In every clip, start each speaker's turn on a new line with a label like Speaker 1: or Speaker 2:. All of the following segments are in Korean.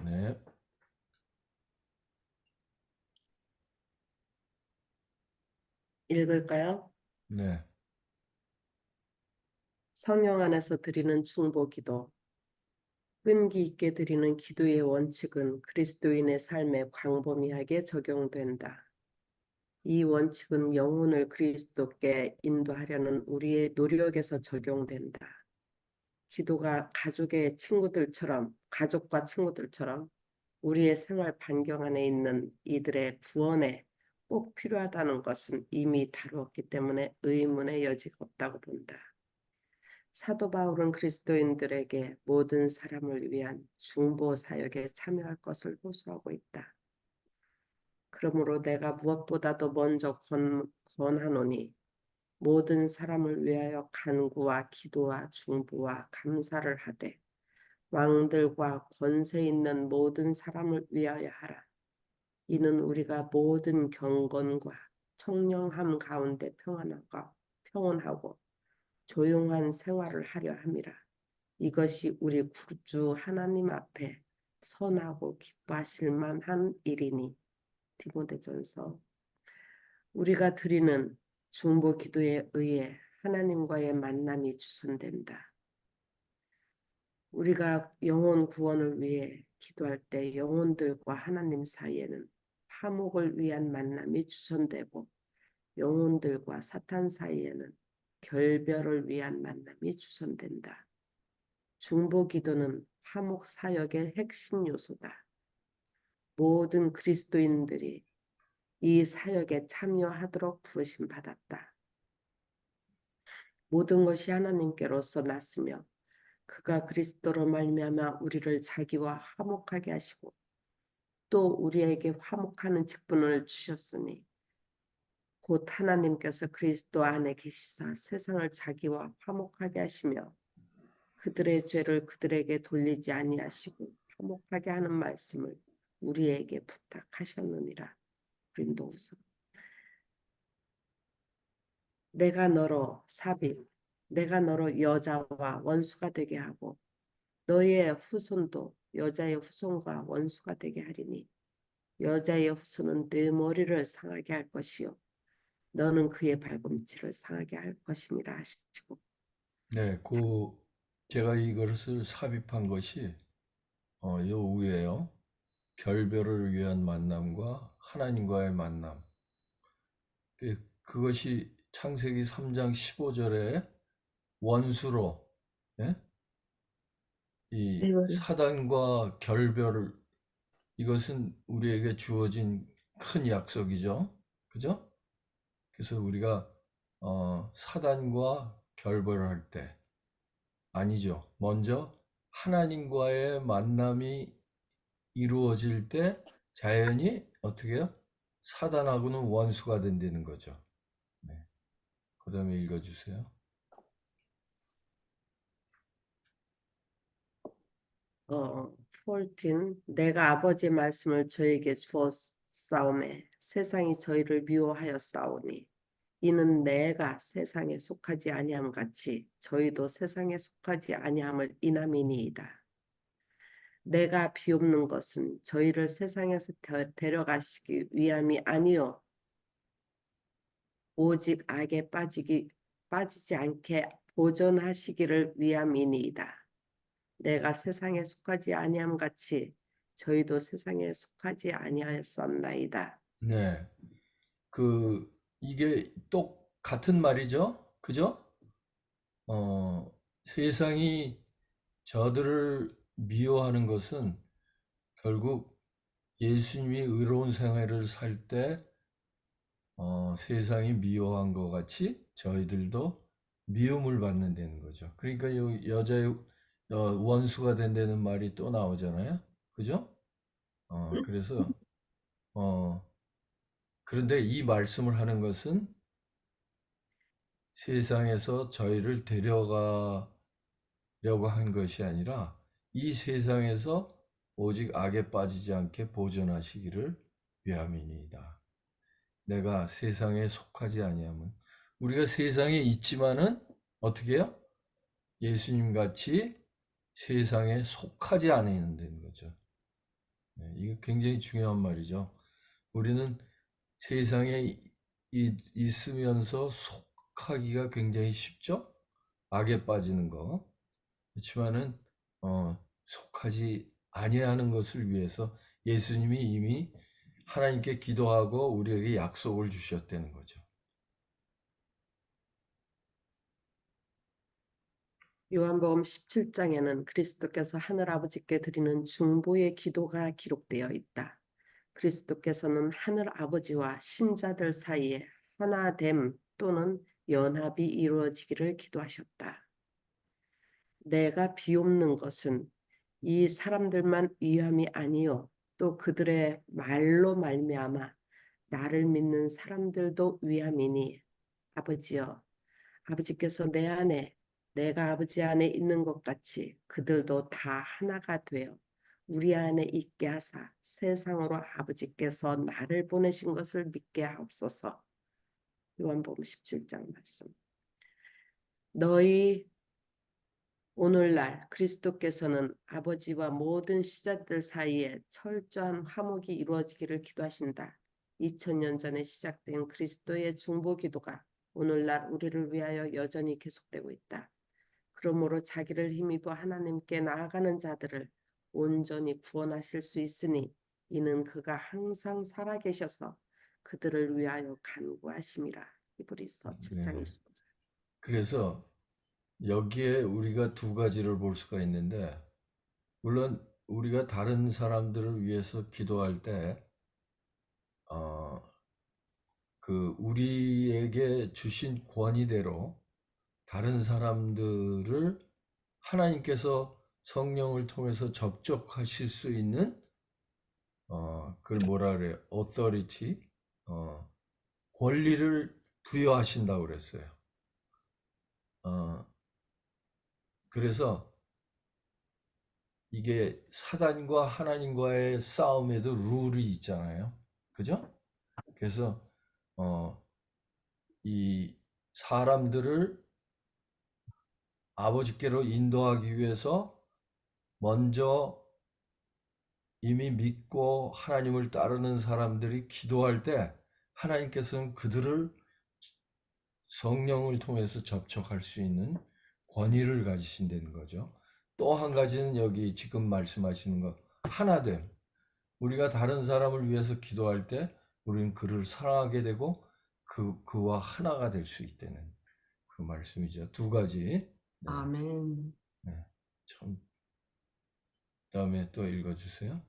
Speaker 1: 네.
Speaker 2: 읽을까요?
Speaker 1: 네.
Speaker 2: 성령 안에서 드리는 중보기도. 끈기 있게 드리는 기도의 원칙은 그리스도인의 삶에 광범위하게 적용된다. 이 원칙은 영혼을 그리스도께 인도하려는 우리의 노력에서 적용된다. 기도가 가족과 친구들처럼 우리의 생활 반경 안에 있는 이들의 구원에 꼭 필요하다는 것은 이미 다루었기 때문에 의문의 여지가 없다고 본다. 사도 바울은 그리스도인들에게 모든 사람을 위한 중보 사역에 참여할 것을 호소하고 있다. 그러므로 내가 무엇보다도 먼저 권하노니 모든 사람을 위하여 간구와 기도와 중보와 감사를 하되 왕들과 권세 있는 모든 사람을 위하여 하라. 이는 우리가 모든 경건과 청령함 가운데 평온하고 조용한 생활을 하려 함이라. 이것이 우리 구주 하나님 앞에 선하고 기뻐하실 만한 일이니. 디모데전서. 우리가 드리는 중보 기도에 의해 하나님과의 만남이 주선된다. 우리가 영혼 구원을 위해 기도할 때 영혼들과 하나님 사이에는 화목을 위한 만남이 주선되고 영혼들과 사탄 사이에는 결별을 위한 만남이 주선된다. 중보 기도는 화목 사역의 핵심 요소다. 모든 그리스도인들이 이 사역에 참여하도록 부르심 받았다. 모든 것이 하나님께로서 났으며 그가 그리스도로 말미암아 우리를 자기와 화목하게 하시고 또 우리에게 화목하는 직분을 주셨으니 곧 하나님께서 그리스도 안에 계시사 세상을 자기와 화목하게 하시며 그들의 죄를 그들에게 돌리지 아니하시고 화목하게 하는 말씀을 우리에게 부탁하셨느니라. 고린도후서. 내가 너로 여자와 원수가 되게 하고 너의 후손도 여자의 후손과 원수가 되게 하리니 여자의 후손은 네 머리를 상하게 할 것이요 너는 그의 발꿈치를 상하게 할 것이니라 하시고.
Speaker 1: 네. 제가 이것을 삽입한 것이 요 위에요. 결별을 위한 만남과 하나님과의 만남. 그것이 창세기 3장 15절에 원수로, 예? 이
Speaker 2: 네,
Speaker 1: 사단과 결별을, 이것은 우리에게 주어진 큰 약속이죠. 그죠? 그래서 우리가 사단과 결별을 할 때, 아니죠. 먼저 하나님과의 만남이 이루어질 때 자연히 어떻게 해요? 사단하고는 원수가 된다는 거죠. 네. 그 다음에 읽어주세요.
Speaker 2: 14. 내가 아버지의 말씀을 저에게 주었사오매 세상이 저희를 미워하였사오니 이는 내가 세상에 속하지 아니함 같이 저희도 세상에 속하지 아니함을 인함이니이다. 내가 비옵는 것은 저희를 세상에서 데려가시기 위함이 아니요 오직 악에 빠지지 않게 보존하시기를 위함이니이다. 내가 세상에 속하지 아니함 같이 저희도 세상에 속하지 아니하였었나이다.
Speaker 1: 네. 이게 똑같은 말이죠. 그죠? 세상이 저들을 미워하는 것은 결국 예수님이 의로운 생활을 살 때, 세상이 미워한 것 같이 저희들도 미움을 받는다는 거죠. 그러니까 여자의 원수가 된다는 말이 또 나오잖아요. 그죠? 그래서, 어, 그런데 이 말씀을 하는 것은 세상에서 저희를 데려가려고 한 것이 아니라 이 세상에서 오직 악에 빠지지 않게 보존하시기를 위함이니이다. 내가 세상에 속하지 아니함은 우리가 세상에 있지만은 어떻게 해요? 예수님 같이 세상에 속하지 않는 거죠. 이거 굉장히 중요한 말이죠. 우리는 세상에 있으면서 속하기가 굉장히 쉽죠? 악에 빠지는 거. 그렇지만은 속하지 아니하는 것을 위해서 예수님이 이미 하나님께 기도하고 우리에게 약속을 주셨다는 거죠.
Speaker 2: 요한복음 17장에는 그리스도께서 하늘아버지께 드리는 중보의 기도가 기록되어 있다. 그리스도께서는 하늘아버지와 신자들 사이에 하나됨 또는 연합이 이루어지기를 기도하셨다. 내가 비옵는 것은 이 사람들만 위함이 아니요 또 그들의 말로 말미암아 나를 믿는 사람들도 위함이니 아버지여 아버지께서 내 안에 내가 아버지 안에 있는 것 같이 그들도 다 하나가 되어 우리 안에 있게 하사 세상으로 아버지께서 나를 보내신 것을 믿게 하옵소서. 요한복음 17장 말씀. 너희 오늘날 그리스도께서는 아버지와 모든 시자들 사이에 철저한 화목이 이루어지기를 기도하신다. 2000년 전에 시작된 그리스도의 중보 기도가 오늘날 우리를 위하여 여전히 계속되고 있다. 그러므로 자기를 힘입어 하나님께 나아가는 자들을 온전히 구원하실 수 있으니 이는 그가 항상 살아계셔서 그들을 위하여 간구하심이라. 히브리서 7장
Speaker 1: 네.
Speaker 2: 25절.
Speaker 1: 그래서 여기에 우리가 두 가지를 볼 수가 있는데, 물론 우리가 다른 사람들을 위해서 기도할 때, 어, 우리에게 주신 권위대로 다른 사람들을 하나님께서 성령을 통해서 접촉하실 수 있는, 그걸 뭐라 그래요? authority, 어, 권리를 부여하신다고 그랬어요. 어, 그래서 이게 사단과 하나님과의 싸움에도 룰이 있잖아요. 그죠? 그래서 어, 이 사람들을 아버지께로 인도하기 위해서 먼저 이미 믿고 하나님을 따르는 사람들이 기도할 때 하나님께서는 그들을 성령을 통해서 접촉할 수 있는 권위를 가지신다는 거죠. 또 한 가지는 여기 지금 말씀하시는 거, 하나됨. 우리가 다른 사람을 위해서 기도할 때 우리는 그를 사랑하게 되고 그와 하나가 될 수 있다는 그 말씀이죠. 두 가지. 네.
Speaker 2: 아멘.
Speaker 1: 네. 참. 그다음에 또 읽어주세요.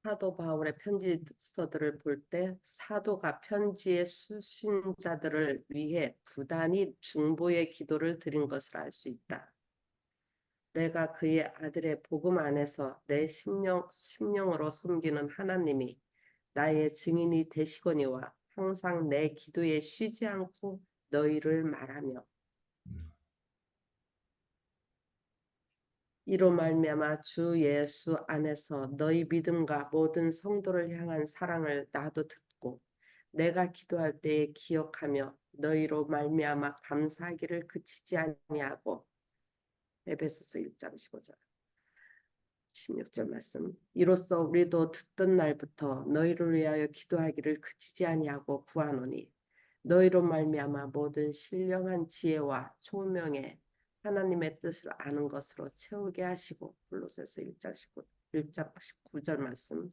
Speaker 2: 사도 바울의 편지서들을 볼 때 사도가 편지의 수신자들을 위해 부단히 중보의 기도를 드린 것을 알 수 있다. 내가 그의 아들의 복음 안에서 내 심령으로 섬기는 하나님이 나의 증인이 되시거니와 항상 내 기도에 쉬지 않고 너희를 말하며 이로 말미암아 주 예수 안에서 너희 믿음과 모든 성도를 향한 사랑을 나도 듣고 내가 기도할 때에 기억하며 너희로 말미암아 감사하기를 그치지 아니하고 에베소서 1장 15절 16절 말씀 이로써 우리도 듣던 날부터 너희를 위하여 기도하기를 그치지 아니하고 구하노니 너희로 말미암아 모든 신령한 지혜와 총명에 하나님의 뜻을 아는 것으로 채우게 하시고 골로새서 1장 19절 말씀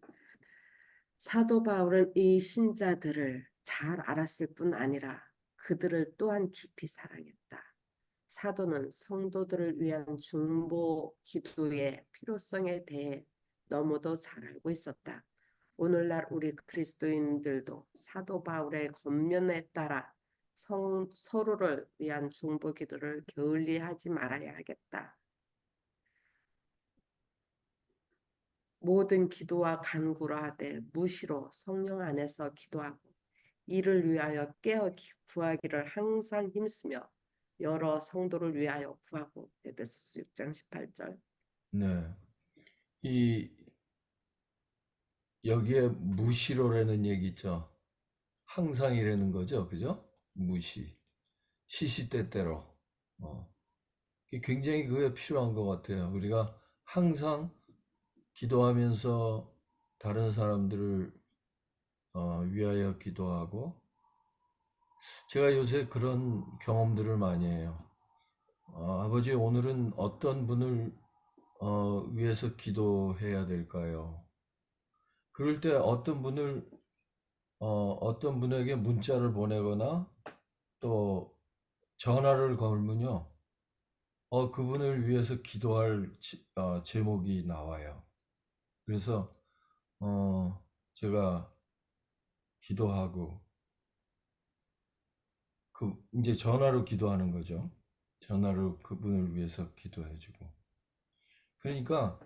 Speaker 2: 사도 바울은 이 신자들을 잘 알았을 뿐 아니라 그들을 또한 깊이 사랑했다. 사도는 성도들을 위한 중보 기도의 필요성에 대해 너무도 잘 알고 있었다. 오늘날 우리 그리스도인들도 사도 바울의 권면에 따라 서로를 위한 중보 기도를 게을리하지 말아야 하겠다. 모든 기도와 간구로 하되 무시로 성령 안에서 기도하고 이를 위하여 깨어 구하기를 항상 힘쓰며 여러 성도를 위하여 구하고 에베소서 6장 18절
Speaker 1: 네. 이 여기에 무시로라는 얘기 있죠. 항상이라는 거죠. 그죠? 무시. 시시때때로. 어. 이게 굉장히 그게 필요한 것 같아요. 우리가 항상 기도하면서 다른 사람들을 위하여 기도하고, 제가 요새 그런 경험들을 많이 해요. 아버지, 오늘은 어떤 분을 위해서 기도해야 될까요? 그럴 때 어떤 분에게 문자를 보내거나 또 전화를 걸면요, 그분을 위해서 기도할 제목이 나와요. 그래서 제가 기도하고, 이제 전화로 기도하는 거죠. 전화로 그분을 위해서 기도해주고. 그러니까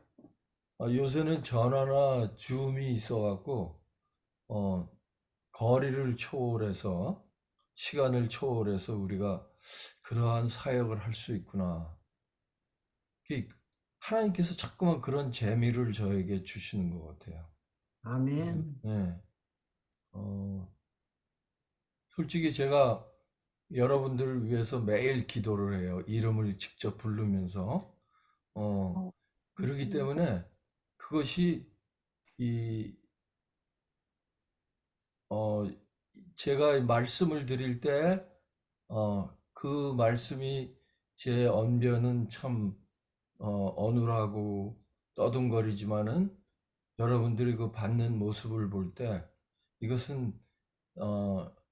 Speaker 1: 요새는 전화나 줌이 있어갖고 어, 거리를 초월해서 시간을 초월해서 우리가 그러한 사역을 할 수 있구나. 하나님께서 자꾸만 그런 재미를 저에게 주시는 것 같아요. 그래서
Speaker 3: 아멘.
Speaker 1: 네, 어, 솔직히 제가 여러분들을 위해서 매일 기도를 해요. 이름을 직접 부르면서. 어, 그렇기
Speaker 3: 감사합니다.
Speaker 1: 때문에 그것이 이, 어, 제가 말씀을 드릴 때, 그 말씀이 제 언변은 참, 어눌하고 떠듬거리지만은 여러분들이 그 받는 모습을 볼 때 이것은,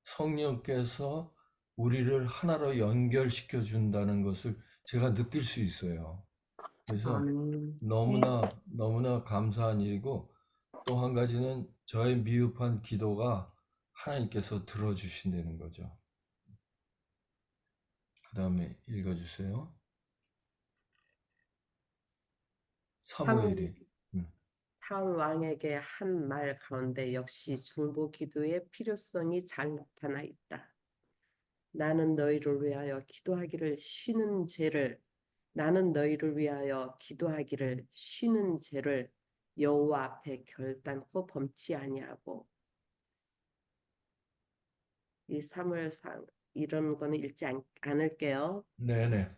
Speaker 1: 성령께서 우리를 하나로 연결시켜 준다는 것을 제가 느낄 수 있어요. 그래서
Speaker 3: 아멘.
Speaker 1: 너무나 너무나 감사한 일이고, 또 한 가지는 저의 미흡한 기도가 하나님께서 들어주신다는 거죠. 그 다음에 읽어주세요.
Speaker 2: 사무엘이
Speaker 1: 사무엘이. 음.
Speaker 2: 사울 왕에게 한 말 가운데 역시 중보 기도의 필요성이 잘 나타나 있다. 나는 너희를 위하여 기도하기를 쉬는 죄를 나는 너희를 위하여 기도하기를 쉬는 죄를 여호와 앞에 결단코 범치 아니하고. 이 사무엘상 이런 거는 읽지 않을게요.
Speaker 1: 네네.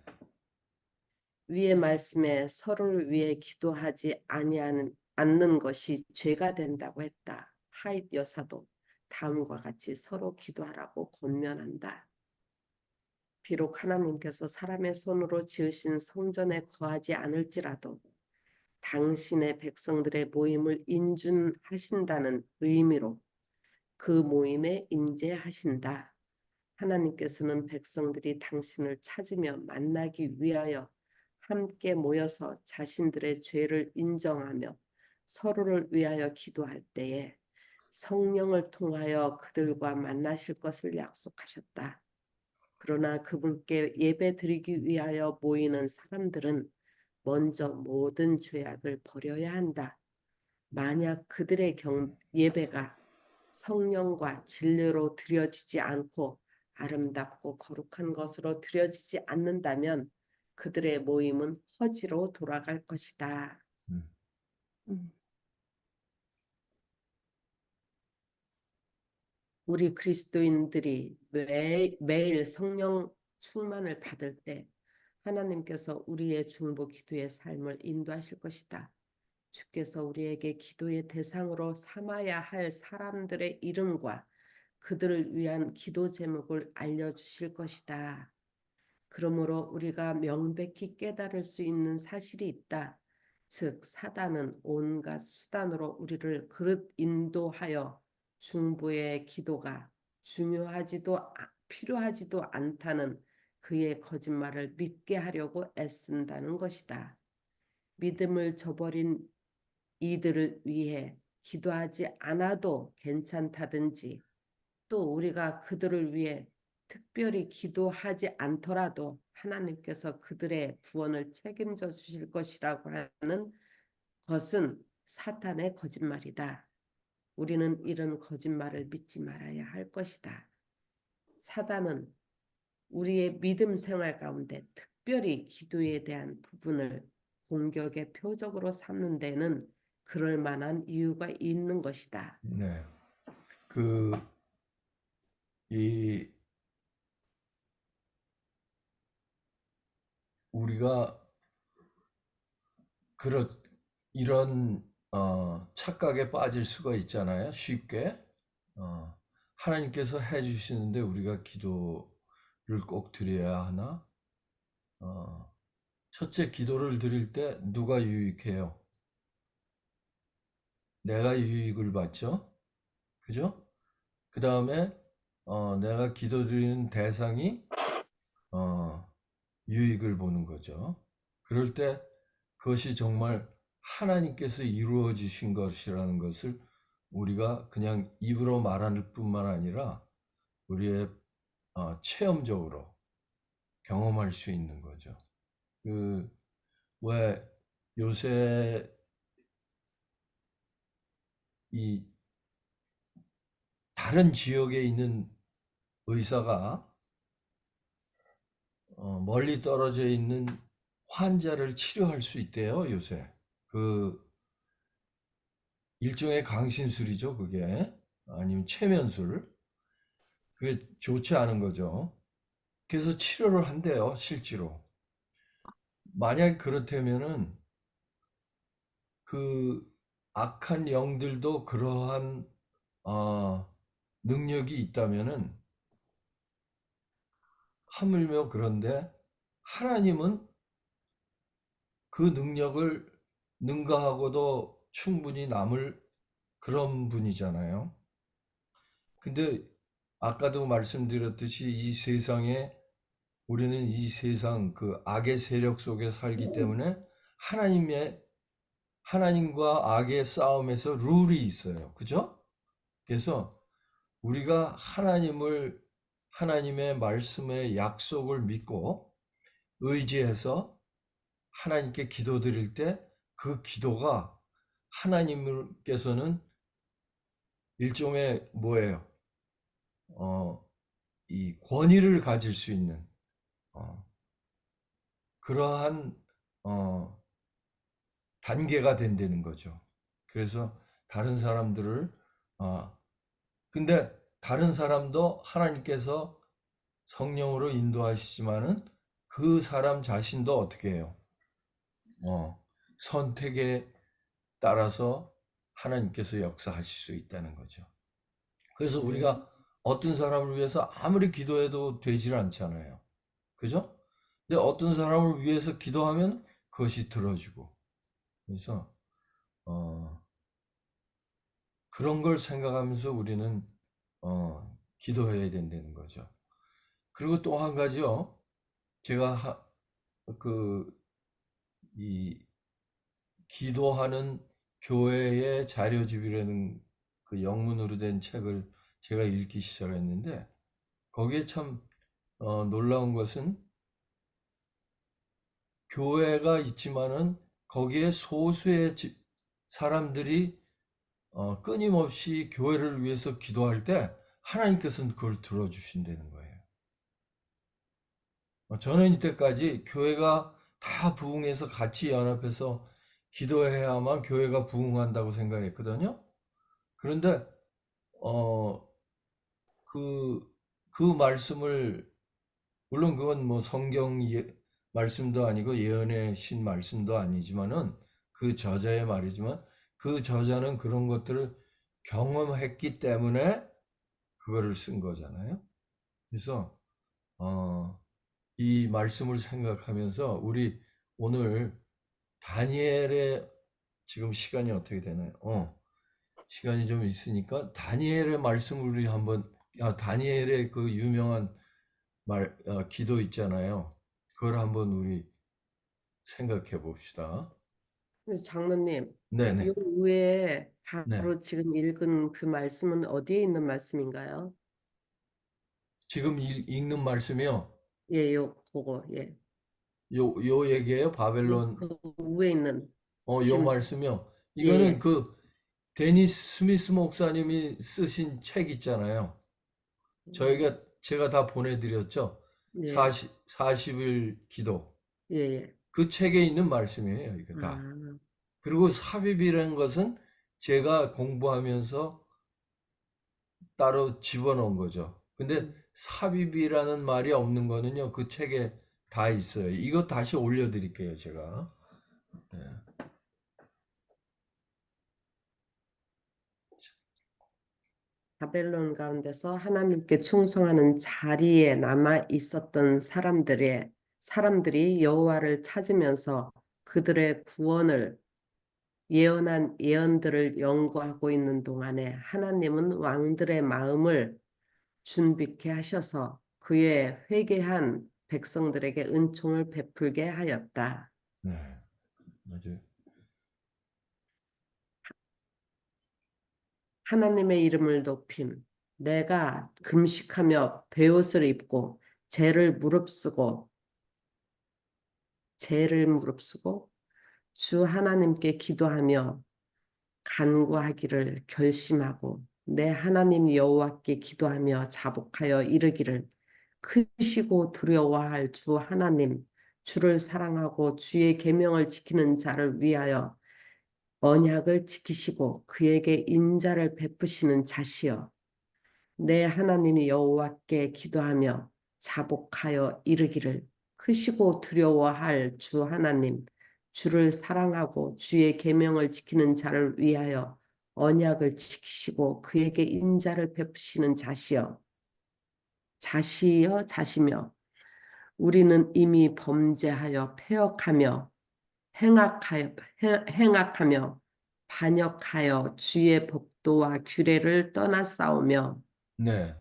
Speaker 2: 위의 말씀에 서로를 위해 기도하지 않는 것이 죄가 된다고 했다. 하잇 여사도 다음과 같이 서로 기도하라고 권면한다. 비록 하나님께서 사람의 손으로 지으신 성전에 거하지 않을지라도 당신의 백성들의 모임을 인준하신다는 의미로 그 모임에 임재하신다. 하나님께서는 백성들이 당신을 찾으며 만나기 위하여 함께 모여서 자신들의 죄를 인정하며 서로를 위하여 기도할 때에 성령을 통하여 그들과 만나실 것을 약속하셨다. 그러나 그분께 예배 드리기 위하여 모이는 사람들은 먼저 모든 죄악을 버려야 한다. 만약 그들의 예배가 성령과 진리로 드려지지 않고 아름답고 거룩한 것으로 드려지지 않는다면 그들의 모임은 허지로 돌아갈 것이다.
Speaker 1: 음.
Speaker 3: 음.
Speaker 2: 우리 그리스도인들이 매일 성령 충만을 받을 때 하나님께서 우리의 중보 기도의 삶을 인도하실 것이다. 주께서 우리에게 기도의 대상으로 삼아야 할 사람들의 이름과 그들을 위한 기도 제목을 알려주실 것이다. 그러므로 우리가 명백히 깨달을 수 있는 사실이 있다. 즉 사단은 온갖 수단으로 우리를 그릇 인도하여 중보의 기도가 필요하지도 않다는 그의 거짓말을 믿게 하려고 애쓴다는 것이다. 믿음을 저버린 이들을 위해 기도하지 않아도 괜찮다든지 또 우리가 그들을 위해 특별히 기도하지 않더라도 하나님께서 그들의 구원을 책임져 주실 것이라고 하는 것은 사탄의 거짓말이다. 우리는 이런 거짓말을 믿지 말아야 할 것이다. 사단은 우리의 믿음 생활 가운데 특별히 기도에 대한 부분을 공격의 표적으로 삼는 데는 그럴 만한 이유가 있는 것이다.
Speaker 1: 네. 그, 이, 우리가, 그렇, 이런 착각에 빠질 수가 있잖아요. 쉽게. 어, 하나님께서 해주시는데 우리가 기도를 꼭 드려야 하나? 어, 첫째, 기도를 드릴 때 누가 유익해요? 내가 유익을 받죠? 그죠? 그 다음에 내가 기도드리는 대상이 어, 유익을 보는 거죠. 그럴 때 그것이 정말 하나님께서 이루어 주신 것이라는 것을 우리가 그냥 입으로 말할 뿐만 아니라 우리의 체험적으로 경험할 수 있는 거죠. 그 왜 요새 이 다른 지역에 있는 의사가 멀리 떨어져 있는 환자를 치료할 수 있대요, 요새. 그 일종의 강신술이죠, 그게. 아니면 최면술. 그게 좋지 않은 거죠. 그래서 치료를 한대요, 실제로. 만약 그렇다면은 그 악한 영들도 그러한 능력이 있다면은 하물며 그런데 하나님은 그 능력을 능가하고도 충분히 남을 그런 분이잖아요. 근데 아까도 말씀드렸듯이 이 세상에 우리는 이 세상 그 악의 세력 속에 살기 때문에 하나님의 하나님과 악의 싸움에서 룰이 있어요. 그죠? 그래서 우리가 하나님의 말씀의 약속을 믿고 의지해서 하나님께 기도드릴 때 그 기도가 하나님께서는 일종의 뭐예요? 어, 이 권위를 가질 수 있는 어, 그러한 어, 단계가 된다는 거죠. 그래서 다른 사람들을 아 근데 다른 사람도 하나님께서 성령으로 인도하시지만은 그 사람 자신도 어떻게 해요? 선택에 따라서 하나님께서 역사하실 수 있다는 거죠. 그래서
Speaker 2: 네.
Speaker 1: 우리가 어떤 사람을 위해서 아무리 기도해도 되질 않잖아요. 그죠? 근데 어떤 사람을 위해서 기도하면 그것이 들어주고. 그래서 어, 그런 걸 생각하면서 우리는 기도해야 된다는 거죠. 그리고 또 한 가지요. 제가 이 기도하는 교회의 자료집이라는 그 영문으로 된 책을 제가 읽기 시작했는데 거기에 참 놀라운 것은 교회가 있지만은 거기에 소수의 사람들이 끊임없이 교회를 위해서 기도할 때 하나님께서는 그걸 들어주신다는 거예요. 저는 이때까지 교회가 다 부흥해서 같이 연합해서 기도해야만 교회가 부흥한다고 생각했거든요. 그런데 어, 그, 그 말씀을 물론 그건 뭐 말씀도 아니고 예언의 신 말씀도 아니지만은 그 저자의 말이지만 그 저자는 그런 것들을 경험했기 때문에 그거를 쓴 거잖아요. 그래서 어, 이 말씀을 생각하면서 우리 오늘 다니엘의 지금 시간이 어떻게 되나요? 시간이 좀 있으니까 다니엘의 말씀을 우리 한번 다니엘의 그 유명한 기도 있잖아요. 그걸 한번 우리 생각해 봅시다.
Speaker 2: 근데 장로님, 요
Speaker 1: 네네.
Speaker 2: 위에
Speaker 1: 네.
Speaker 2: 바로 지금 읽은 그 말씀은 어디에 있는 말씀인가요?
Speaker 1: 지금 읽는 말씀이요.
Speaker 2: 예, 그거, 예.
Speaker 1: 요 얘기예요.
Speaker 2: 요,
Speaker 1: 바벨론.
Speaker 2: 그 위에 있는,
Speaker 1: 요
Speaker 2: 지금,
Speaker 1: 말씀이요.
Speaker 2: 예,
Speaker 1: 이거는
Speaker 2: 예,
Speaker 1: 그 데니스 스미스 목사님이 쓰신 책 있잖아요. 제가 다 보내드렸죠.
Speaker 2: 예,
Speaker 1: 40일 기도.
Speaker 2: 예, 예.
Speaker 1: 그 책에 있는 말씀이에요. 이거 다.
Speaker 2: 아,
Speaker 1: 그리고 삽입이라는 것은 제가 공부하면서 따로 집어넣은 거죠. 근데
Speaker 2: 음.
Speaker 1: 삽입이라는 말이 없는 거는요, 그 책에 다 있어요. 이거 다시 올려드릴게요, 제가. 네.
Speaker 2: 바벨론 가운데서 하나님께 충성하는 자리에 남아 있었던 사람들이 여호와를 찾으면서 그들의 구원을 예언한 예언들을 연구하고 있는 동안에 하나님은 왕들의 마음을 준비케 하셔서 그의 회개한 백성들에게 은총을 베풀게 하였다.
Speaker 1: 네, 맞아요.
Speaker 2: 하나님의 이름을 높임. 내가 금식하며 베옷을 입고 죄를 무릅쓰고 주 하나님께 기도하며 간구하기를 결심하고 내 하나님 여호와께 기도하며 자복하여 이르기를 크시고 두려워할 주 하나님 주를 사랑하고 주의 계명을 지키는 자를 위하여 언약을 지키시고 그에게 인자를 베푸시는 자시여 내 하나님 여호와께 기도하며 자복하여 이르기를 크시고 두려워할 주 하나님 주를 사랑하고 주의 계명을 지키는 자를 위하여 언약을 지키시고 그에게 인자를 베푸시는 자시며 우리는 이미 범죄하여 행악하여 행악하며 반역하여 주의 법도와 규례를 떠나 싸우며
Speaker 1: 네,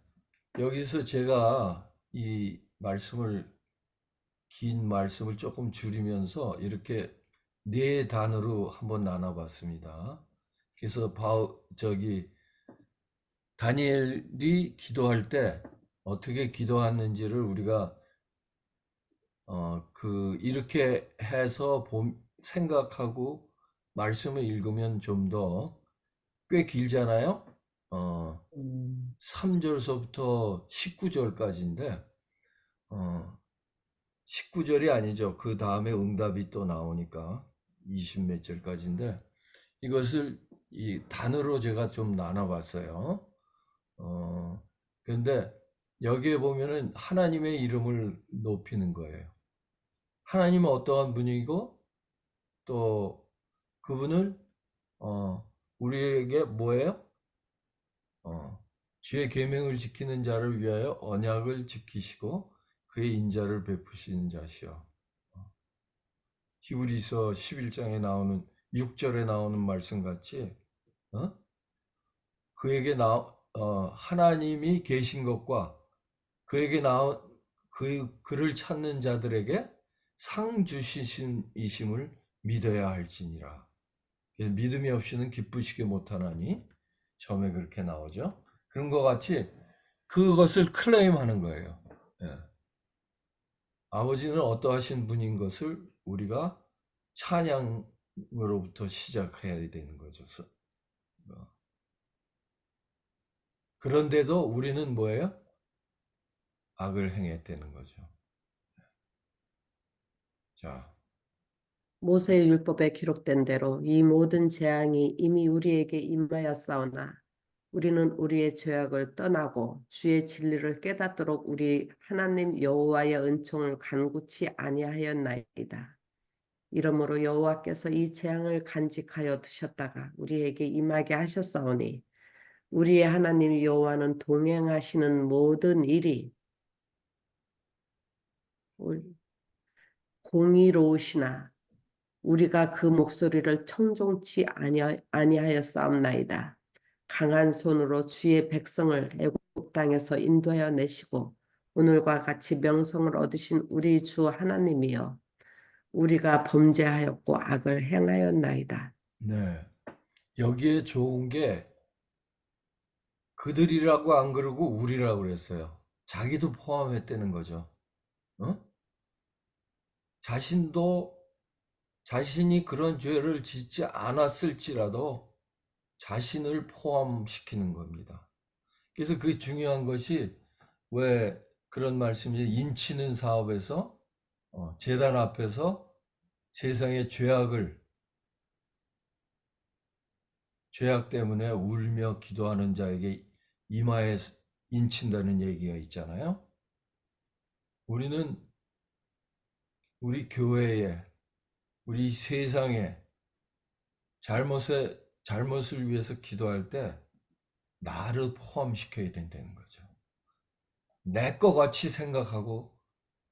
Speaker 1: 여기서 제가 긴 말씀을 조금 줄이면서 이렇게 네 단어로 한번 나눠봤습니다. 그래서 다니엘이 기도할 때 어떻게 기도하는지를 우리가 이렇게 해서 생각하고 말씀을 읽으면 좀 더 꽤 길잖아요. 어,
Speaker 2: 음,
Speaker 1: 3절서부터 19절까지인데 19절이 아니죠. 그 다음에 응답이 또 나오니까 20 몇 절까지인데 이것을 이 단어로 제가 좀 나눠봤어요. 그런데 여기에 보면은 하나님의 이름을 높이는 거예요. 하나님은 어떠한 분이고 또 그분을 우리에게 뭐예요? 주의 계명을 지키는 자를 위하여 언약을 지키시고 그의 인자를 베푸시는 자시여. 히브리서 11장에 나오는 6절에 나오는 말씀 같이 어? 하나님이 계신 것과 그에게 나온 그를 찾는 자들에게 상 주시신 이심을 믿어야 할지니라. 믿음이 없이는 기쁘시게 못하나니 처음에 그렇게 나오죠. 그런 것 같이 그것을 클레임하는 거예요. 예. 아버지는 어떠하신 분인 것을 우리가 찬양으로부터 시작해야 되는 거죠. 그런데도 우리는 뭐예요? 악을 행했다는 거죠. 자,
Speaker 2: 모세의 율법에 기록된 대로 이 모든 재앙이 이미 우리에게 임하였사오나 우리는 우리의 죄악을 떠나고 주의 진리를 깨닫도록 우리 하나님 여호와의 은총을 간구치 아니하였나이다. 이러므로 여호와께서 이 재앙을 간직하여 두셨다가 우리에게 임하게 하셨사오니 우리의 하나님 여호와는 동행하시는 모든 일이 공의로우시나 우리가 그 목소리를 청종치 아니하였사옵나이다. 강한 손으로 주의 백성을 애굽 땅에서 인도하여 내시고 오늘과 같이 명성을 얻으신 우리 주 하나님이여 우리가 범죄하였고 악을 행하였나이다.
Speaker 1: 네. 여기에 좋은 게 그들이라고 안 그러고 우리라고 그랬어요. 자기도 포함했다는 거죠. 어? 자신도 자신이 그런 죄를 짓지 않았을지라도 자신을 포함시키는 겁니다. 그래서 그게 중요한 것이 왜 그런 말씀이 인치는 사업에서 제단 앞에서 세상의 죄악 때문에 울며 기도하는 자에게 이마에 인친다는 얘기가 있잖아요. 우리는 우리 교회에 우리 세상에 잘못을 위해서 기도할 때 나를 포함시켜야 된다는 거죠. 내 것 같이 생각하고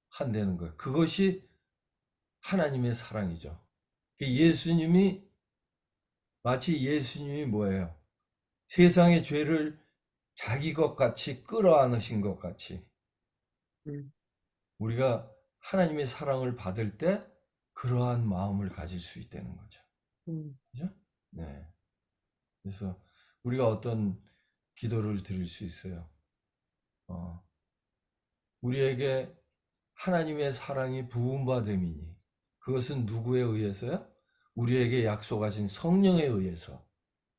Speaker 1: 한다는 거예요. 그것이 하나님의 사랑이죠. 예수님이 마치 예수님이 뭐예요? 세상의 죄를 자기 것 같이 끌어안으신 것 같이
Speaker 2: 음,
Speaker 1: 우리가 하나님의 사랑을 받을 때 그러한 마음을 가질 수 있다는 거죠.
Speaker 2: 음,
Speaker 1: 그죠? 네. 그래서 우리가 어떤 기도를 드릴 수 있어요. 어, 우리에게 하나님의 사랑이 부음받음이니 그것은 누구에 의해서요? 우리에게 약속하신 성령에 의해서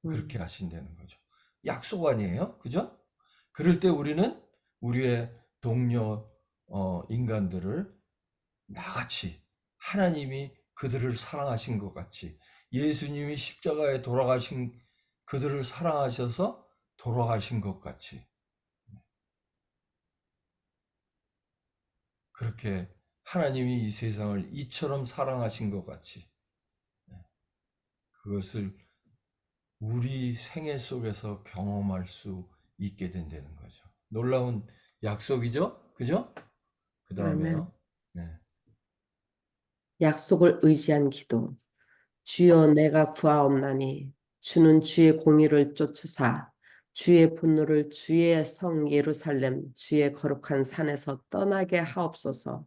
Speaker 1: 그렇게
Speaker 2: 음,
Speaker 1: 하신다는 거죠. 약속 아니에요? 그죠? 그럴 때 우리는 우리의 동료 인간들을 나같이 하나님이 그들을 사랑하신 것 같이 예수님이 십자가에 돌아가신 그들을 사랑하셔서 돌아가신 것 같이 그렇게 하나님이 이 세상을 이처럼 사랑하신 것 같이 그것을 우리 생애 속에서 경험할 수 있게 된다는 거죠. 놀라운 약속이죠? 그죠? 그
Speaker 2: 아멘.
Speaker 1: 다음에요. 네.
Speaker 2: 약속을 의지한 기도. 주여 내가 구하옵나니 주는 주의 공의를 쫓으사 주의 분노를 주의 성 예루살렘 주의 거룩한 산에서 떠나게 하옵소서.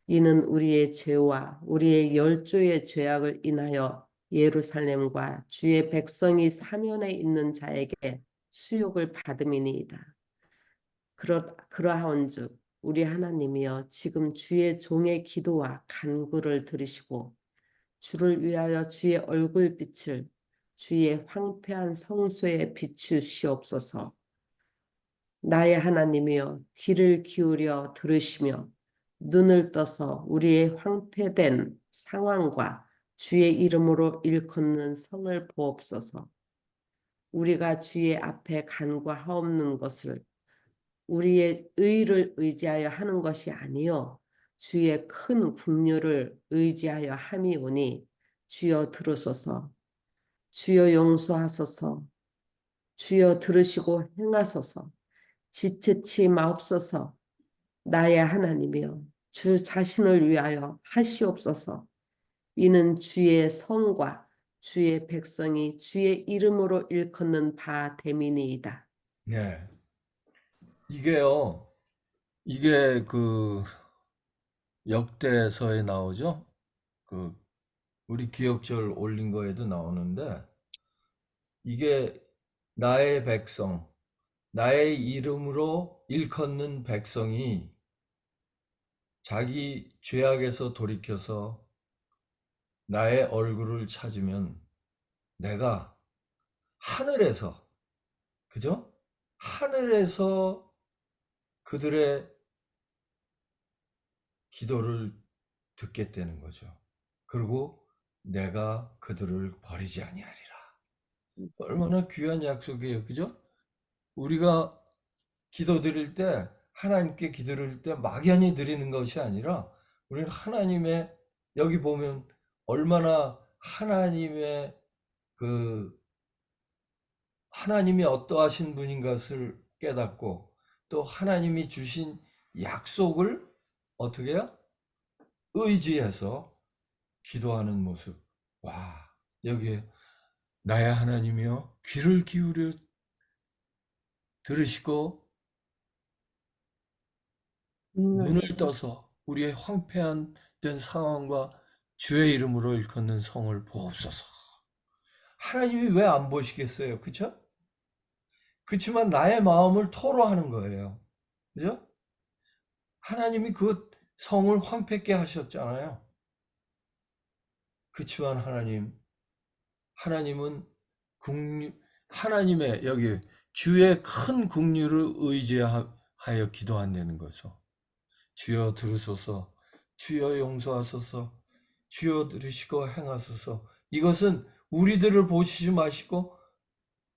Speaker 2: 이는 우리의 죄와 우리의 열조의 죄악을 인하여 예루살렘과 주의 백성이 사면에 있는 자에게 수욕을 받음이니이다. 그러하온즉 우리 하나님이여 지금 주의 종의 기도와 간구를 들으시고 주를 위하여 주의 얼굴빛을 주의 황폐한 성소에 비추시옵소서. 나의 하나님이여 귀를 기울여 들으시며 눈을 떠서 우리의 황폐된 상황과 주의 이름으로 일컫는 성을 보옵소서. 우리가 주의 앞에 간구하옵는 것을 우리의 의를 의지하여 하는 것이 아니요 주의 큰 긍휼을 의지하여 함이오니 주여 들으소서. 주여 용서하소서. 주여 들으시고 행하소서. 지체치 마옵소서. 나의 하나님이여 주 자신을 위하여 하시옵소서. 이는 주의 성과 주의 백성이 주의 이름으로 일컫는 바 됨이니이다.
Speaker 1: 네. 이게요. 이게 그 역대서에 나오죠? 그 우리 기억절 올린 거에도 나오는데 이게 나의 백성, 나의 이름으로 일컫는 백성이 자기 죄악에서 돌이켜서 나의 얼굴을 찾으면 내가 하늘에서, 그죠? 하늘에서 그들의 기도를 듣겠다는 거죠. 그리고 내가 그들을 버리지 아니하리라. 얼마나 귀한 약속이에요. 그죠? 우리가 기도 드릴 때, 하나님께 기도 드릴 때 막연히 드리는 것이 아니라, 우리는 하나님의, 여기 보면 얼마나 하나님의 그, 하나님이 어떠하신 분인 것을 깨닫고, 또 하나님이 주신 약속을 어떻게 해요? 의지해서 기도하는 모습. 와, 여기에 나의 하나님이여 귀를 기울여 들으시고 눈을
Speaker 2: 하소서.
Speaker 1: 떠서 우리의 황폐한 된 상황과 주의 이름으로 일컫는 성을 보옵소서. 하나님이 왜 안 보시겠어요? 그쵸? 그치만 나의 마음을 토로하는 거예요. 그죠? 하나님이 그 성을 황폐케 하셨잖아요. 그치만 하나님은 국류, 하나님의 여기 주의 큰 국류를 의지하여 기도한다는 거죠. 주여 들으소서, 주여 용서하소서, 주여 들으시고 행하소서. 이것은 우리들을 보시지 마시고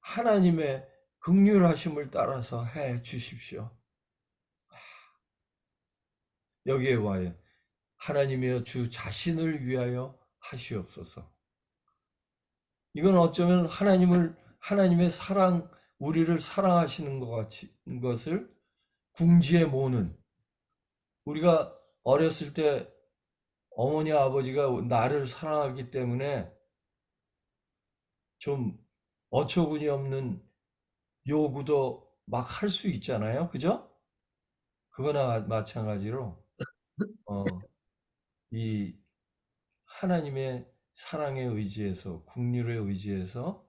Speaker 1: 하나님의 긍휼하심을 따라서 해 주십시오. 여기에 와요. 하나님이여 주 자신을 위하여 하시옵소서. 이건 어쩌면 하나님의 사랑, 우리를 사랑하시는 것을 궁지에 모는, 우리가 어렸을 때 어머니 아버지가 나를 사랑하기 때문에 좀 어처구니 없는 요구도 막 할 수 있잖아요. 그죠? 그거나 마찬가지로 어, 이 하나님의 사랑에 의지해서, 국률에 의지해서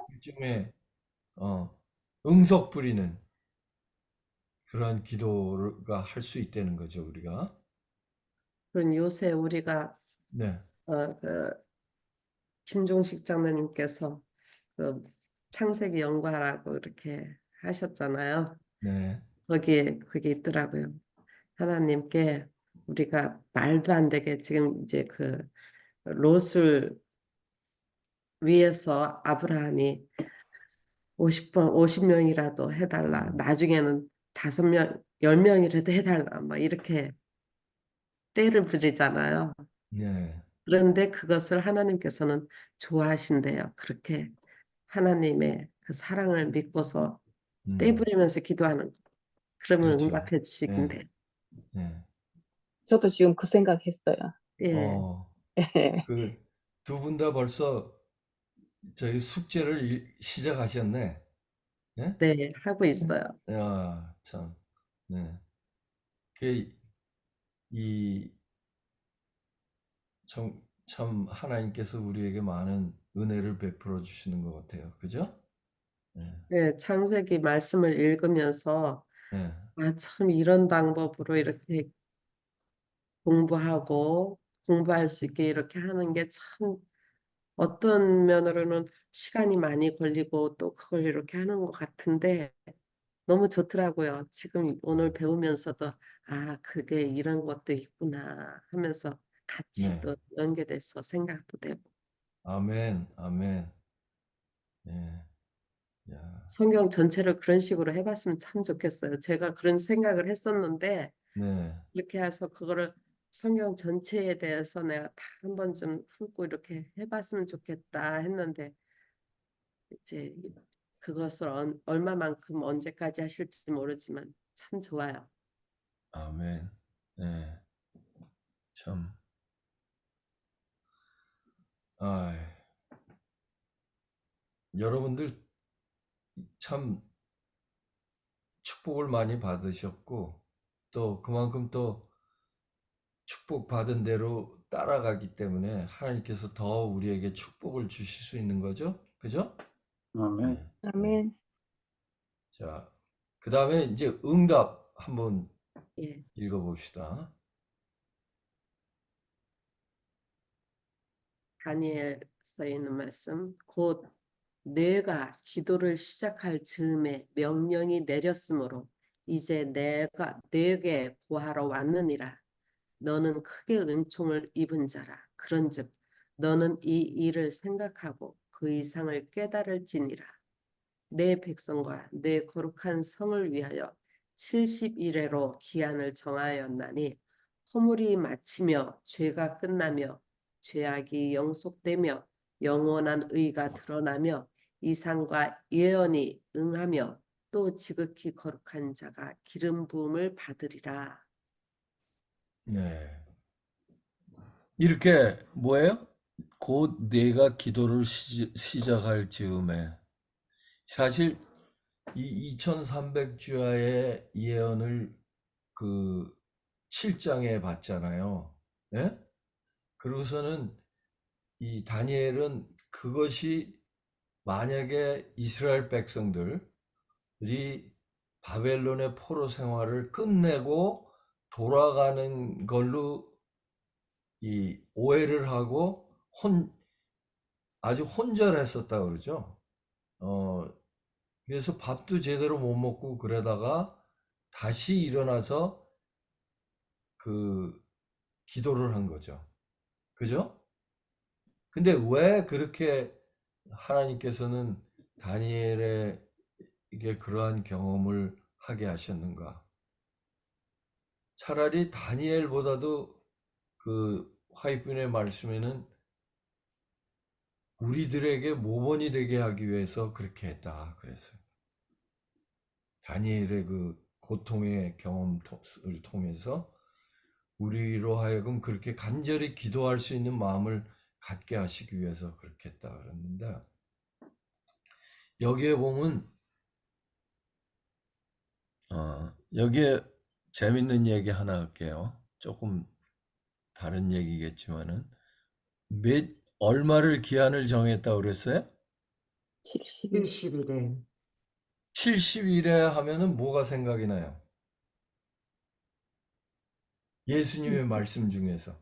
Speaker 1: 일종의 어, 응석 부리는 그런 기도가 할 수 있다는 거죠, 우리가.
Speaker 2: 그런 요새 우리가
Speaker 1: 네,
Speaker 2: 그 김종식 장로님께서 그 창세기 연구하라고 이렇게 하셨잖아요.
Speaker 1: 네,
Speaker 2: 거기에 그게 있더라고요. 하나님께 우리가 말도 안 되게 지금 이제 그 롯을 위해서 아브라함이 50번, 50명이라도 해달라. 나중에는 5명, 10명이라도 해달라. 막 이렇게 때를 부리잖아요.
Speaker 1: 네,
Speaker 2: 그런데 그것을 하나님께서는 좋아하신대요. 그렇게 하나님의 그 사랑을 믿고서 때
Speaker 1: 음,
Speaker 2: 부리면서 기도하는 거. 그러면
Speaker 1: 그렇죠.
Speaker 2: 응답해
Speaker 1: 네,
Speaker 2: 주시긴데.
Speaker 1: 네.
Speaker 3: 저도 지금 그 생각했어요.
Speaker 2: 예,
Speaker 1: 어, 그 두 분 다 벌써 저희 숙제를 시작하셨네. 네?
Speaker 2: 네, 하고 있어요.
Speaker 1: 야, 참, 네. 그, 이, 참, 하나님께서 우리에게 많은 은혜를 베풀어 주시는 것 같아요. 그죠? 네,
Speaker 2: 네, 창세기 말씀을 읽으면서
Speaker 1: 네,
Speaker 2: 아, 참 이런 방법으로 이렇게 공부하고 공부할 수 있게 이렇게 하는 게 참 어떤 면으로는 시간이 많이 걸리고 또 그걸 이렇게 하는 것 같은데 너무 좋더라고요. 지금 오늘 배우면서도 아, 그게 이런 것도 있구나 하면서 같이
Speaker 1: 네.
Speaker 2: 또 연결돼서 생각도 되고
Speaker 1: 아멘, 아멘. 네, 야,
Speaker 2: 성경 전체를 그런 식으로 해봤으면 참 좋겠어요. 제가 그런 생각을 했었는데
Speaker 1: 네,
Speaker 2: 이렇게 해서 그거를 성경 전체에 대해서 내가 다 한 번쯤 훑고 이렇게 해봤으면 좋겠다 했는데 이제 그것을 얼마만큼 언제까지 하실지 모르지만 참 좋아요.
Speaker 1: 아멘. 네, 참, 아, 여러분들 참 축복을 많이 받으셨고, 또 그만큼 또 축복받은 대로 따라가기 때문에 하나님께서 더 우리에게 축복을 주실 수 있는 거죠. 그죠?
Speaker 4: 아멘.
Speaker 1: 네, 네.
Speaker 3: 아멘.
Speaker 1: 자, 그 다음에 이제 응답 한번
Speaker 2: 예.
Speaker 1: 읽어봅시다.
Speaker 2: 다니엘서에 있는 말씀 곧 내가 기도를 시작할 즈음에 명령이 내렸으므로 이제 내가 내게 구하러 왔느니라. 너는 크게 은총을 입은 자라. 그런즉 너는 이 일을 생각하고 그 이상을 깨달을지니라. 내 백성과 내 거룩한 성을 위하여 70일에로 기한을 정하였나니 허물이 마치며 죄가 끝나며 죄악이 영속되며 영원한 의가 드러나며 이상과 예언이 응하며 또 지극히 거룩한 자가 기름 부음을 받으리라.
Speaker 1: 네. 이렇게 뭐예요? 곧 내가 기도를 시작할 즈음에 사실 이 2300주야의 예언을 그 7장에 봤잖아요. 예? 그러고서는 이 다니엘은 그것이 만약에 이스라엘 백성들이 바벨론의 포로 생활을 끝내고 돌아가는 걸로 이 오해를 하고 아주 혼절했었다 그러죠. 어, 그래서 밥도 제대로 못 먹고 그러다가 다시 일어나서 그 기도를 한 거죠. 그죠? 근데 왜 그렇게 하나님께서는 다니엘에게 그러한 경험을 하게 하셨는가? 차라리 다니엘보다도 그 화이픈의 말씀에는 우리들에게 모범이 되게 하기 위해서 그렇게 했다 그랬어요. 다니엘의 그 고통의 경험을 통해서 우리로 하여금 그렇게 간절히 기도할 수 있는 마음을 갖게 하시기 위해서 그렇게 했다 그랬는데, 여기에 보면 여기에 재밌는 얘기 하나 할게요. 조금 다른 얘기겠지만은, 얼마를 기한을 정했다고 그랬어요?
Speaker 3: 70일.
Speaker 4: 70일에
Speaker 1: 70일에 하면은 뭐가 생각이 나요? 예수님의 말씀 중에서.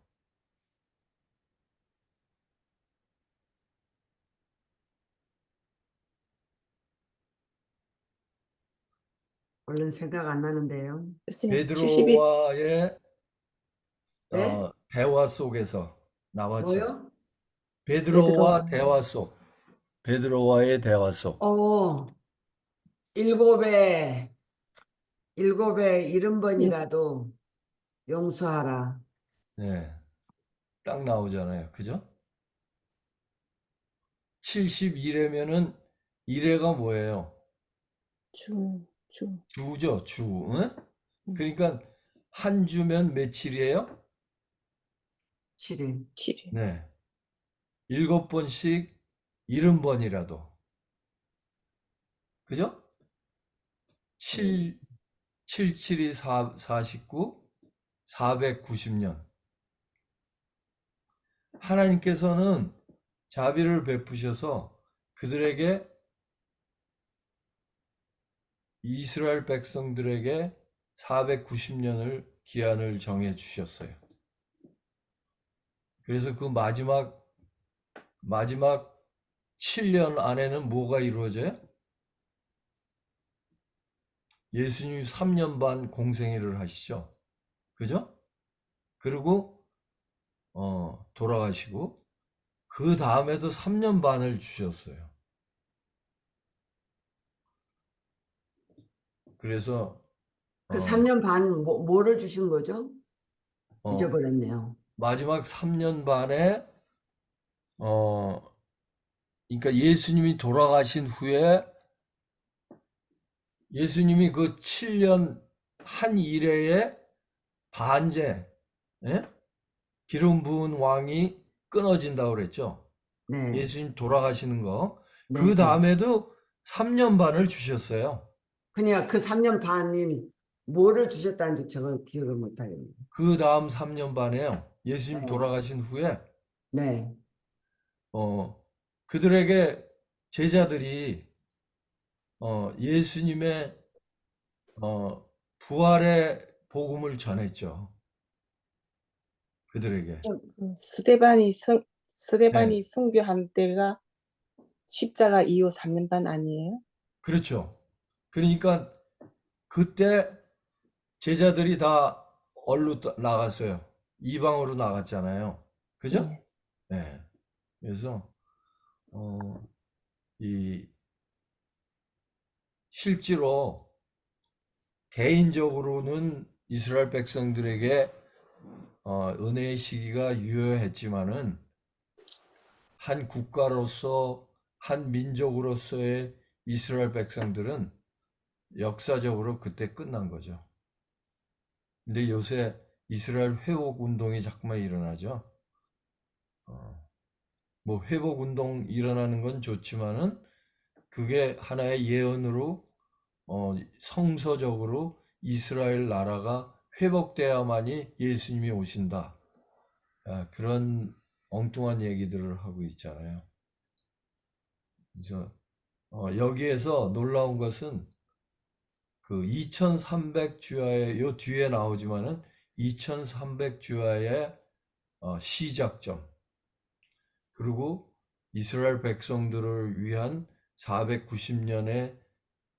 Speaker 4: 얼른 생각 안 나는데요.
Speaker 3: 교수님, 70일.
Speaker 1: 베드로와의
Speaker 4: 네?
Speaker 1: 대화 속에서 나왔죠.
Speaker 4: 뭐요?
Speaker 1: 베드로와
Speaker 3: 베드로와.
Speaker 1: 대화 속, 베드로와의 대화 속.
Speaker 4: 일곱에 70번이라도 용서하라.
Speaker 1: 네, 딱 나오잖아요. 그죠? 71회면은 1회가 뭐예요?
Speaker 3: 주.
Speaker 1: 주죠, 주. 응?
Speaker 3: 음.
Speaker 1: 그러니까 한 주면 며칠이에요?
Speaker 4: 7일.
Speaker 3: 7일.
Speaker 1: 네. 7번씩 70번이라도. 그죠? 7, 7, 7이 49, 490년. 하나님께서는 자비를 베푸셔서 그들에게, 이스라엘 백성들에게 490년을 기한을 정해 주셨어요. 그래서 그 마지막 7년 안에는 뭐가 이루어져요? 예수님이 3년 반 공생애를 하시죠. 그죠? 그리고 돌아가시고 그 다음에도 3년 반을 주셨어요. 그래서
Speaker 4: 그
Speaker 1: 어,
Speaker 4: 3년 반 뭐를 주신 거죠?
Speaker 1: 어,
Speaker 4: 잊어버렸네요.
Speaker 1: 마지막 3년 반에 그러니까 예수님이 돌아가신 후에 예수님이 그 7년 한 이래에 반제, 예? 기름 부은 왕이 끊어진다고 그랬죠.
Speaker 4: 네.
Speaker 1: 예수님 돌아가시는 거.
Speaker 4: 네.
Speaker 1: 그 다음에도 3년 반을 주셨어요.
Speaker 4: 그냥 그 3년 반인 뭐를 주셨다는지 저걸 기억을 못 하겠네요.
Speaker 1: 그 다음 3년 반에요. 예수님
Speaker 4: 네.
Speaker 1: 돌아가신 후에
Speaker 4: 네.
Speaker 1: 그들에게 제자들이 예수님의 부활의 복음을 전했죠. 그들에게.
Speaker 3: 스데반이
Speaker 1: 네,
Speaker 3: 순교한 때가 십자가 이후 3년 반 아니에요?
Speaker 1: 그렇죠. 그러니까 그때 제자들이 다 얼로 나갔어요. 이방으로 나갔잖아요. 그죠?
Speaker 3: 네.
Speaker 1: 네. 그래서 이 실제로 개인적으로는 이스라엘 백성들에게 은혜의 시기가 유효했지만은 한 국가로서 한 민족으로서의 이스라엘 백성들은 역사적으로 그때 끝난 거죠. 근데 요새 이스라엘 회복 운동이 자꾸만 일어나죠. 뭐 회복 운동 일어나는 건 좋지만은 그게 하나의 예언으로 성서적으로 이스라엘 나라가 회복돼야만이 예수님이 오신다. 그런 엉뚱한 얘기들을 하고 있잖아요. 그래서 여기에서 놀라운 것은 그 2300주야의 요 뒤에 나오지만은 2300주야의 시작점, 그리고 이스라엘 백성들을 위한 490년의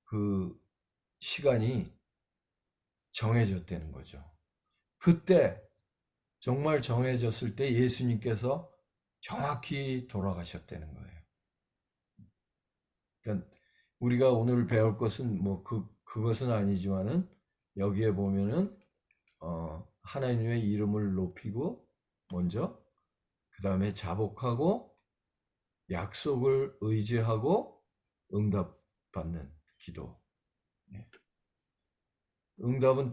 Speaker 1: 그 시간이 정해졌다는 거죠. 그때 정말 정해졌을 때 예수님께서 정확히 돌아가셨다는 거예요. 그러니까 우리가 오늘 배울 것은 뭐 그것은 아니지만은 여기에 보면은 하나님의 이름을 높이고 먼저, 그 다음에 자복하고, 약속을 의지하고 응답받는 기도. 예. 응답은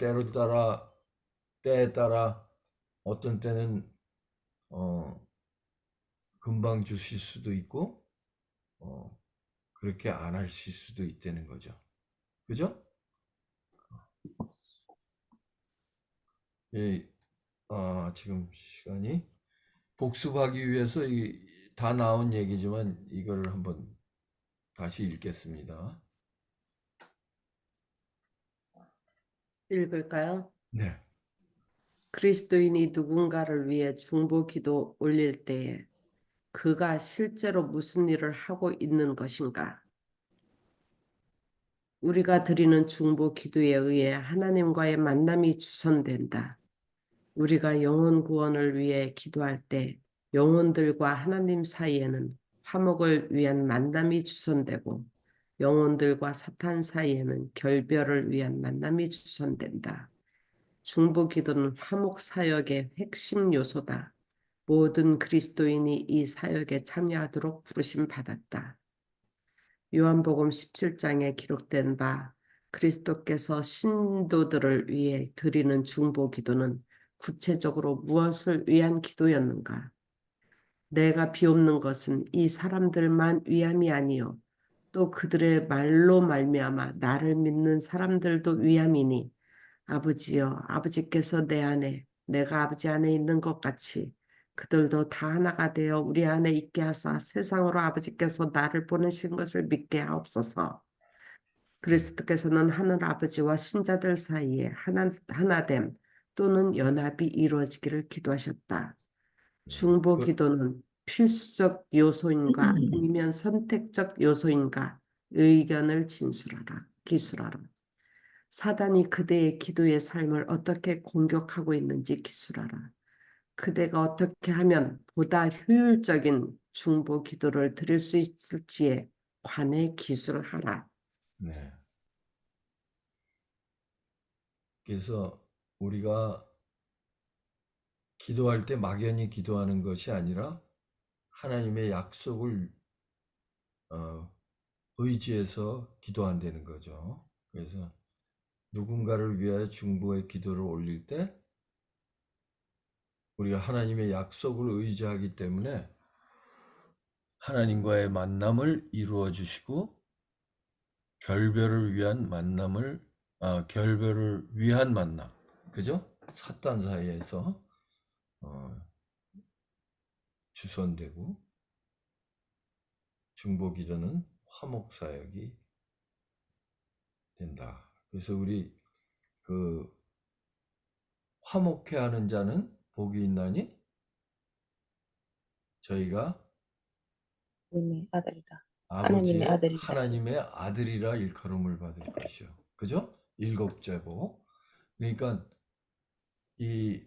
Speaker 1: 때에 따라 어떤 때는 금방 주실 수도 있고 그렇게 안 하실 수도 있다는 거죠. 그죠? 예, 지금 시간이 복습하기 위해서 다 나온 얘기지만 이거를 한번 다시 읽겠습니다.
Speaker 2: 읽을까요?
Speaker 1: 네.
Speaker 2: 그리스도인이 누군가를 위해 중보기도 올릴 때에 그가 실제로 무슨 일을 하고 있는 것인가? 우리가 드리는 중보기도에 의해 하나님과의 만남이 주선된다. 우리가 영혼 구원을 위해 기도할 때 영혼들과 하나님 사이에는 화목을 위한 만남이 주선되고 영혼들과 사탄 사이에는 결별을 위한 만남이 주선된다. 중보기도는 화목 사역의 핵심 요소다. 모든 그리스도인이 이 사역에 참여하도록 부르심 받았다. 요한복음 17장에 기록된 바 그리스도께서 신도들을 위해 드리는 중보기도는 구체적으로 무엇을 위한 기도였는가? 내가 비옵는 것은 이 사람들만 위함이 아니요 또 그들의 말로 말미암아 나를 믿는 사람들도 위함이니 아버지여 아버지께서 내 안에 내가 아버지 안에 있는 것 같이 그들도 다 하나가 되어 우리 안에 있게 하사 세상으로 아버지께서 나를 보내신 것을 믿게 하옵소서. 그리스도께서는 하늘 아버지와 신자들 사이에 하나됨 또는 연합이 이루어지기를 기도하셨다. 중보 기도는 필수적 요소인가 아니면 선택적 요소인가 의견을 기술하라. 사단이 그대의 기도의 삶을 어떻게 공격하고 있는지 기술하라. 그대가 어떻게 하면 보다 효율적인 중보 기도를 드릴 수 있을지에 관해 기술하라.
Speaker 1: 네. 그래서 우리가 기도할 때 막연히 기도하는 것이 아니라 하나님의 약속을 의지해서 기도한다는 거죠. 그래서 누군가를 위하여 중보의 기도를 올릴 때 우리가 하나님의 약속을 의지하기 때문에 하나님과의 만남을 이루어 주시고 결별을 위한 만남, 그죠? 사단 사이에서 주선되고 중보기도는 화목사역이 된다. 그래서 우리 그 화목해 하는 자는 복이 있나니 저희가
Speaker 3: 하나님의 아들이다. 하나님의
Speaker 1: 아버지의
Speaker 3: 아들이다.
Speaker 1: 하나님의 아들이라 일컬음을 받을 것이요. 그죠? 일곱째복. 그러니까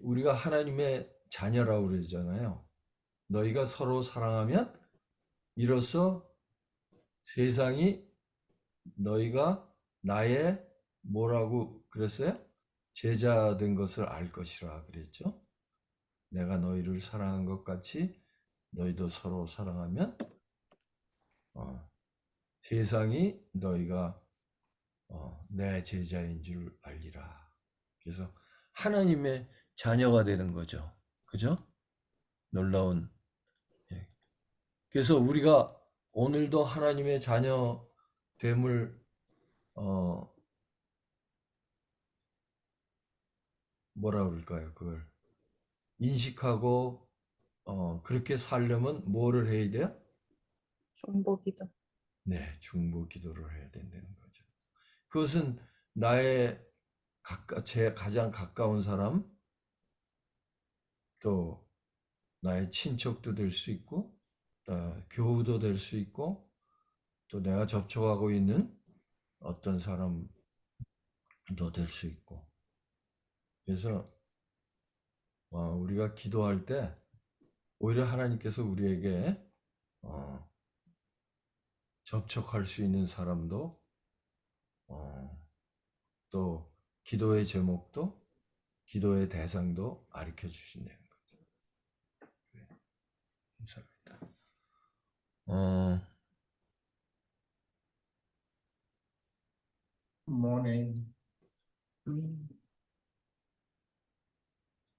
Speaker 1: 우리가 하나님의 자녀라고 그러잖아요. 너희가 서로 사랑하면 이로써 세상이 너희가 나의 뭐라고 그랬어요? 제자 된 것을 알 것이라 그랬죠. 내가 너희를 사랑한 것 같이 너희도 서로 사랑하면 세상이 너희가 내 제자인 줄 알리라. 그래서 하나님의 자녀가 되는 거죠. 그죠? 놀라운. 예. 그래서 우리가 오늘도 하나님의 자녀됨을 뭐라 그럴까요? 그걸 인식하고 그렇게 살려면 뭐를 해야 돼요?
Speaker 3: 중보기도.
Speaker 1: 네, 중보 기도를 해야 된다는 거죠. 그것은 나의 제 가장 가까운 사람, 또 나의 친척도 될 수 있고, 교우도 될 수 있고, 또 내가 접촉하고 있는 어떤 사람도 될 수 있고. 그래서 우리가 기도할 때 오히려 하나님께서 우리에게 접촉할 수 있는 사람도 또 기도의 제목도 기도의 대상도 가르쳐 주신다는 거죠. 네, 감사합니다. 어,
Speaker 5: Morning.
Speaker 4: 음.